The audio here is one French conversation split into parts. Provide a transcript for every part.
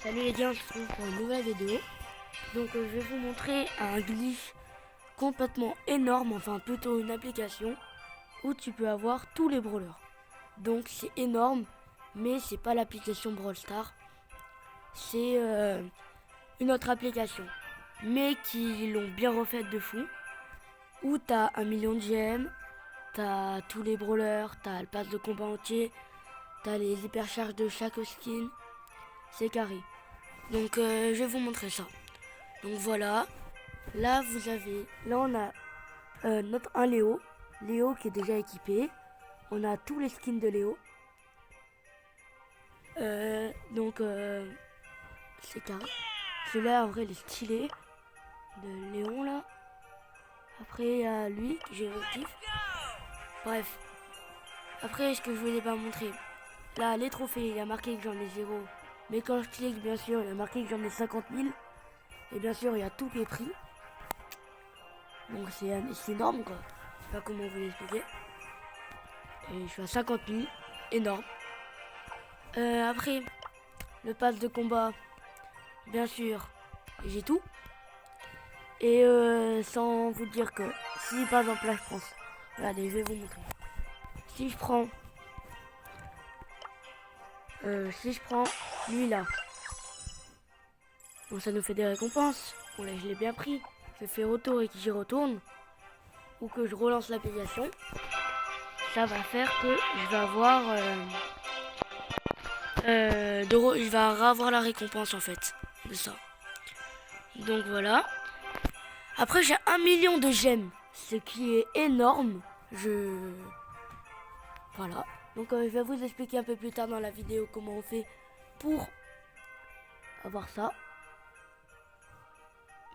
Salut les gars, on se retrouve pour une nouvelle vidéo. Donc je vais vous montrer un glitch complètement énorme, enfin plutôt une application où tu peux avoir tous les brawlers. Donc c'est énorme, mais c'est pas l'application Brawl Stars, c'est une autre application, mais qui l'ont bien refaite de fou. Où t'as 1 million de gemmes, t'as tous les brawlers, t'as le pass de combat entier, t'as les hypercharges de chaque skin, c'est carré. Donc je vais vous montrer ça. Donc voilà, là on a un Léo qui est déjà équipé. On a tous les skins de Léo. C'est carré. Celui-là en vrai il est stylé. De Léon là. Après il y a lui que j'ai kiff. Bref. Après ce que je voulais pas montrer. Là les trophées, il y a marqué que j'en ai 0. Mais quand je clique bien sûr il y a marqué que j'en ai 50 000. Et bien sûr il y a tous les prix. Donc c'est énorme quoi. Je sais pas comment vous l'expliquer. Et je suis à 50 000. Énorme. Après, le pass de combat. Bien sûr, j'ai tout. Et sans vous dire que si par exemple là je prends. Regardez, je vais vous montrer. Si je prends. Lui là. Bon, ça nous fait des récompenses. Bon là je l'ai bien pris. Je fais retour et que j'y retourne. Ou que je relance l'application. Ça va faire que je vais avoir je vais avoir la récompense en fait de ça. Donc voilà. Après j'ai 1 million de gemmes, ce qui est énorme. Voilà. Donc je vais vous expliquer un peu plus tard dans la vidéo comment on fait pour avoir ça.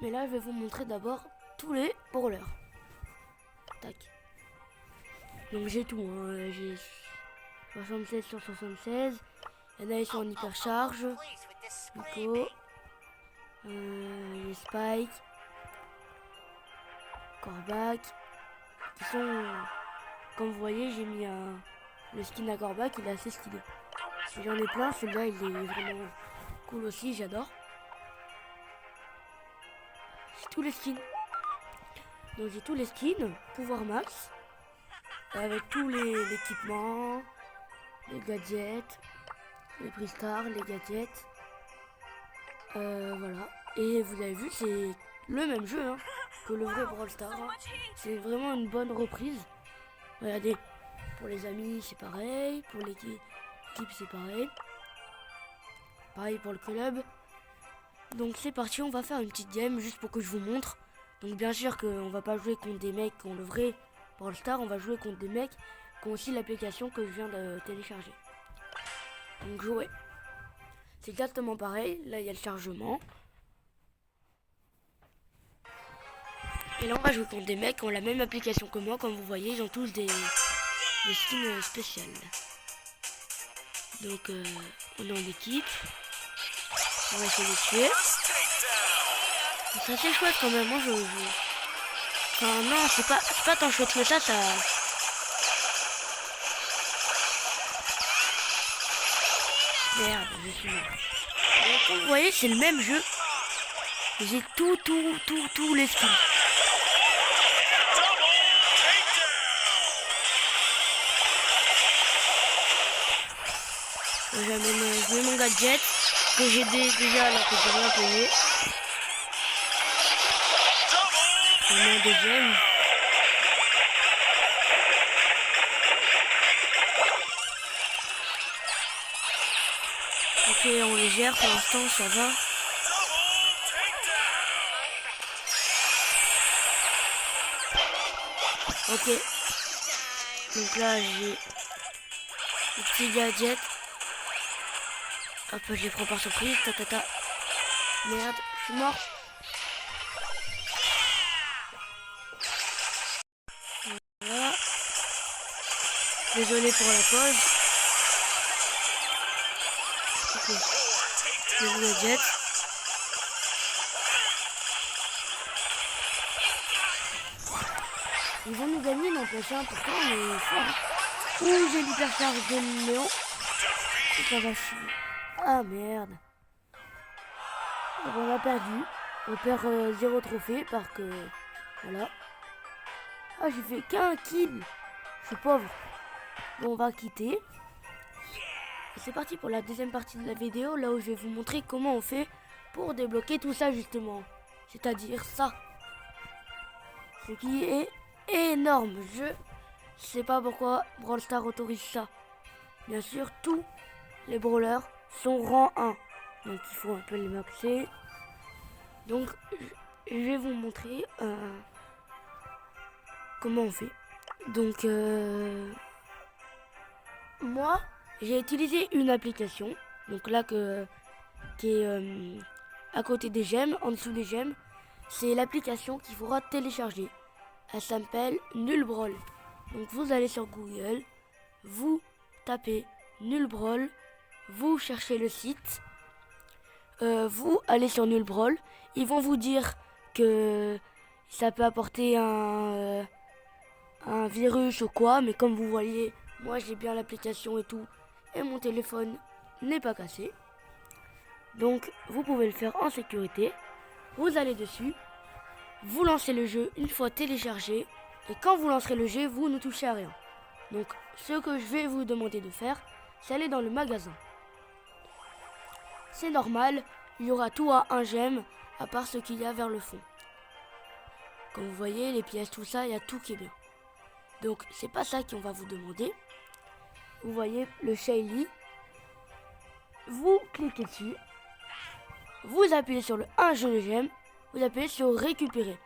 Mais là je vais vous montrer d'abord tous les brawlers. Tac. Donc j'ai tout, hein. J'ai 76 sur 76. Il y en a qui sont en hypercharge. Nico. Les Spike. Corbac. Qui sont... Comme vous voyez, j'ai mis le skin à Corbac, il est assez stylé. J'en ai plein, celui-là il est vraiment cool aussi, j'adore. J'ai tous les skins. Donc j'ai tous les skins, pouvoir max. Avec tous les équipements, les gadgets, les prix stars, les gadgets. Voilà. Et vous avez vu, c'est le même jeu hein, que le vrai Brawl Stars. Hein. C'est vraiment une bonne reprise. Regardez, pour les amis c'est pareil, pour l'équipe c'est pareil. Pareil pour le club. Donc c'est parti, on va faire une petite game juste pour que je vous montre. Donc bien sûr qu'on va pas jouer contre des mecs qui ont le vrai Brawl Stars, on va jouer contre des mecs qui ont aussi l'application que je viens de télécharger. Donc jouer. C'est exactement pareil, là il y a le chargement. Et là on va jouer contre des mecs qui ont la même application que moi, comme vous voyez, ils ont tous des skins spéciales. Donc on est en équipe. On va essayer de tuer. C'est assez chouette quand même, moi je... Enfin non, c'est pas tant chouette que ça. Merde, je suis mort. Comme vous voyez, c'est le même jeu. J'ai tous les skins. Je mets mon gadget que j'ai déjà alors que j'ai rien payé. Je mets un deuxième. Ok, on les gère pour l'instant, ça va. Ok. Donc là, j'ai le petit gadget. Hop, je les prends par surprise. Merde, je suis mort. Voilà. Désolé pour la pause. Ok. Le gadget. Ils vont nous gagner n'empêche, hein, pourtant on est fort. Ouh, j'ai l'hypercharge de Léon. Ça va chier. Ah merde. on a perdu. On perd 0 trophée parce que... Voilà. Ah, j'ai fait qu'un kill. Je suis pauvre. Bon, on va quitter. Et c'est parti pour la deuxième partie de la vidéo, là où je vais vous montrer comment on fait pour débloquer tout ça justement. C'est-à-dire ça. Ce qui est énorme. Je sais pas pourquoi Brawl Stars autorise ça. Bien sûr, tous les brawlers sont rang 1. Donc il faut un peu les maxer. Donc je vais vous montrer comment on fait. Donc moi j'ai utilisé une application. Donc là qui est à côté des gemmes, en dessous des gemmes. C'est l'application qu'il faudra télécharger. Elle s'appelle Nullbrawl. Donc vous allez sur Google, vous tapez Nullbrawl, vous cherchez le site, vous allez sur Nullbrawl. Ils vont vous dire que ça peut apporter un virus ou quoi, mais comme vous voyez, moi j'ai bien l'application et tout, et mon téléphone n'est pas cassé. Donc vous pouvez le faire en sécurité. Vous allez dessus, vous lancez le jeu une fois téléchargé, et quand vous lancerez le jeu, vous ne touchez à rien. Donc ce que je vais vous demander de faire, c'est aller dans le magasin. C'est normal, il y aura tout à 1 gemme, à part ce qu'il y a vers le fond. Comme vous voyez, les pièces, tout ça, il y a tout qui est bien. Donc c'est pas ça qu'on va vous demander. Vous voyez le Shaylee. Vous cliquez dessus. Vous appuyez sur le 1 jeu de gemme. Vous appuyez sur récupérer.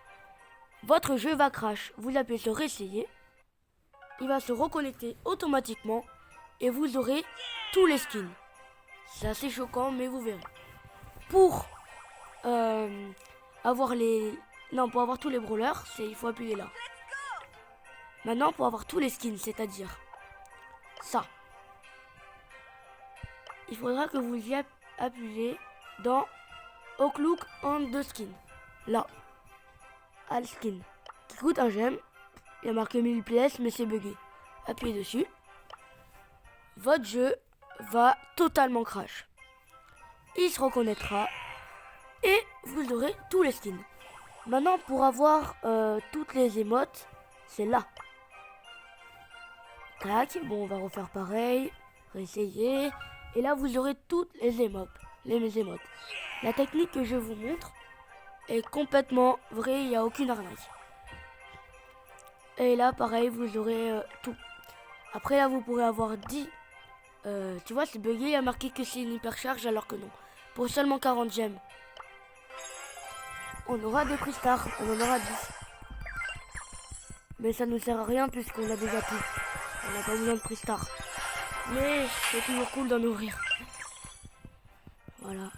Votre jeu va crash. Vous appuyez sur essayer. Il va se reconnecter automatiquement. Et vous aurez tous les skins. C'est assez choquant, mais vous verrez. Pour avoir tous les brawlers, il faut appuyer là. Maintenant, pour avoir tous les skins, c'est-à-dire ça, il faudra que vous y appuyez dans Outlook on the skin. Là, All skin, qui coûte 1 gemme. Il y a marqué 1000 pièces, mais c'est bugué. Appuyez dessus. Votre jeu va totalement crash. Il se reconnaîtra et vous aurez tous les skins. Maintenant, pour avoir toutes les émotes, c'est là. Tac, bon, on va refaire pareil, réessayer. Et là, vous aurez toutes les émotes. La technique que je vous montre est complètement vraie, il n'y a aucune arnaque. Et là, pareil, vous aurez tout. Après, là, vous pourrez avoir 10. Tu vois, c'est bugué, il y a marqué que c'est une hypercharge alors que non. Pour seulement 40 gemmes. On aura des prix stars, on en aura 10. Mais ça ne nous sert à rien puisqu'on a déjà tout. On n'a pas besoin de prix stars. Mais c'est toujours cool d'en ouvrir. Voilà.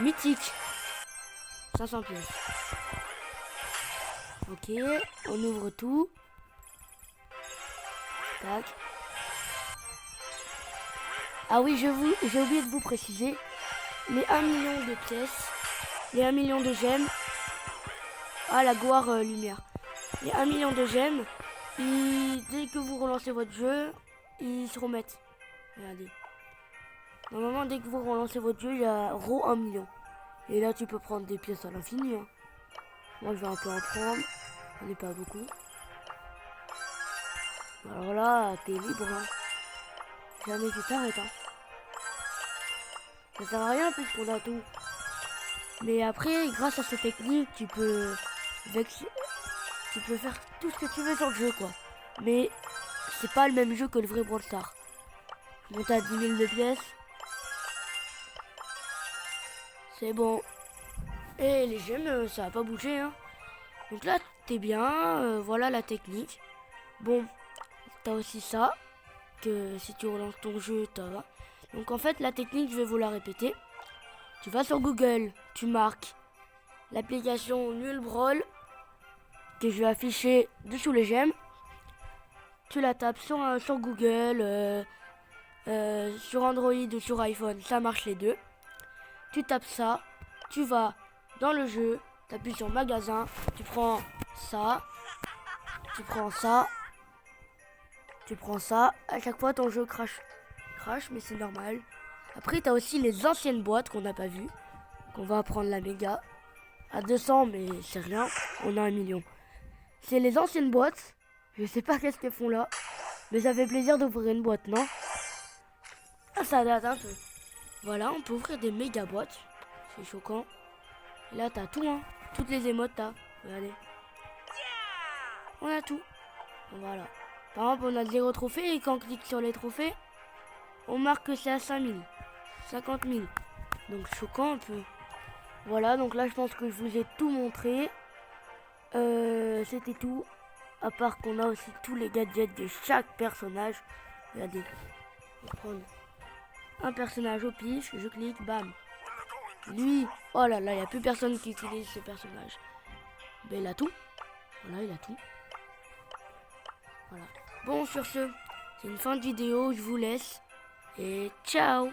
Mythique. 500 pièces. Ok, on ouvre tout. Tac. Ah oui, j'ai oublié de vous préciser. Les 1 million de pièces, les 1 million de gemmes. Ah, la gloire lumière. Les 1 million de gemmes, dès que vous relancez votre jeu, ils se remettent. Regardez. Normalement, dès que vous relancez votre jeu, il y a 1 million. Et là, tu peux prendre des pièces à l'infini. Hein. Moi, je vais un peu en prendre. On n'est pas beaucoup. Alors là, t'es libre. Hein. Jamais tu t'arrêtes. Hein. Ça sert à rien puisqu'on a tout. Mais après, grâce à cette technique, tu peux faire tout ce que tu veux sur le jeu, quoi. Mais c'est pas le même jeu que le vrai Brawl Stars. Je monte à 10 000 de pièces. C'est bon. Et les gemmes, ça a pas bougé, hein. Donc là, t'es bien. Voilà la technique. Bon, t'as aussi ça. Que si tu relances ton jeu, t'as va. Donc en fait, la technique, je vais vous la répéter. Tu vas sur Google, tu marques l'application Nullbrawl que je vais afficher dessous les gemmes. Tu la tapes sur Google, sur Android ou sur iPhone, ça marche les deux. Tu tapes ça, tu vas dans le jeu, tu appuies sur magasin, tu prends ça, tu prends ça, tu prends ça. À chaque fois, ton jeu crash, mais c'est normal. Après, tu as aussi les anciennes boîtes qu'on n'a pas vues. qu'on va prendre la méga à 200, mais c'est rien, on a 1 million. C'est les anciennes boîtes, je sais pas qu'est-ce qu'elles font là, mais ça fait plaisir d'ouvrir une boîte, non? Ah, ça date un peu. Voilà, on peut ouvrir des méga boîtes, c'est choquant. Et là t'as tout, hein, toutes les émotes t'as, regardez. On a tout, voilà. Par exemple, on a 0 trophées et quand on clique sur les trophées, on marque que c'est à 5000, 50 000. Donc choquant un peu. Voilà, donc là je pense que je vous ai tout montré. C'était tout. À part qu'on a aussi tous les gadgets de chaque personnage. Regardez. Je vais prendre un personnage au pif, je clique, bam. Lui, oh là là, il n'y a plus personne qui utilise ce personnage. Ben il a tout. Voilà, il a tout. Voilà. Bon, sur ce, c'est une fin de vidéo, je vous laisse. Et ciao!